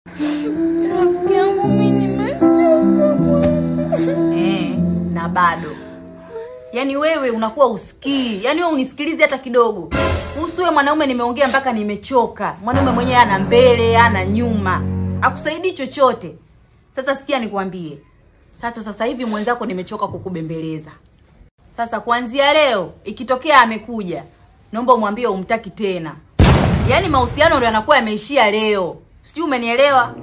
Rafiki yangu mimi nimechoka bwana. Na bado. Yaani wewe unakuwa usikii. Yaani wewe unisikilize hata kidogo. Kuhusu wewe mwanaume nimeongea mpaka nimechoka. Mwanaume mwenyewe ana mbele, ana nyuma. Akusaidii chochote. Sasa sikia nikwambie. Sasa hivi mwenzako nimechoka kukubembeleza. Sasa kuanzia leo ikitokea amekuja, naomba umwambie umtaki tena. Yaani mahusiano ndio yanakuwa yameishia leo. Sijui umenielewa?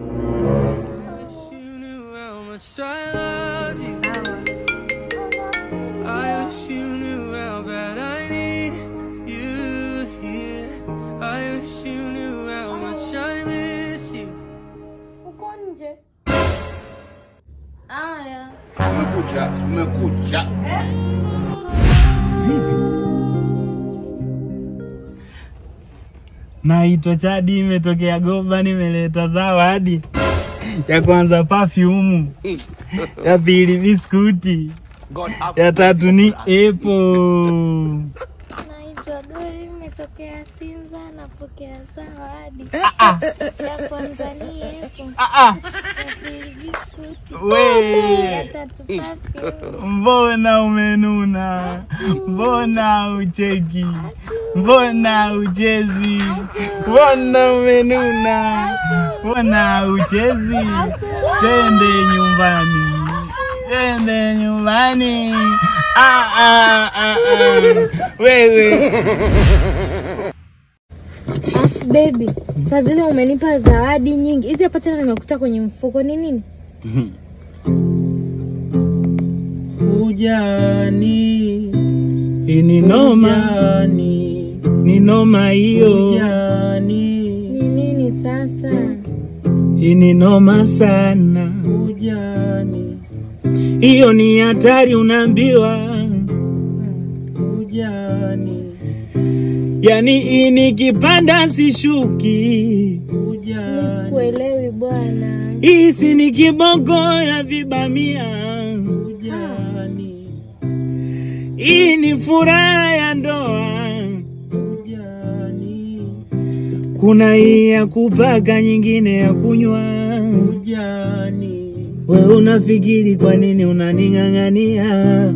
Uko nje? Aya. Umekuja. Naitwa Chadi, imetokea Goba, nimeleta zawadi. Ya kwanza perfume, ya pili biskuti, ya tatu ni apple. Naitwa Dori, imetokea Sinza, napokea zawadi. Ya kwanza ni apple. Ya pili biskuti. Ya tatu perfume. Mbona umenuna? Mbona ucheki? Mbona uchezi? Mbona umenuna? Mbona uchezi? Twende nyumbani. Twende nyumbani. Wewe. Baby, saa zile umenipa zawadi nyingi. Hizi hapa tena nimekuta kwenye mfuko. Ni nini? Ujani. Ini noma. Ni noma hiyo. Ni nini sasa? Ini noma sana. Ujani. Hiyo ni hatari unaambiwa. Ujani. Yani ini kipanda sishuki. Ujani. Nisikuelewi bwana. Isi ni kiboko ya vibamia. Ujani. Hii ni furaha ya ndoa. Ujani. Kuna hii ya kupaka, nyingine ya kunywa. Ujani. Wewe unafikiri kwa nini unaning'ang'ania?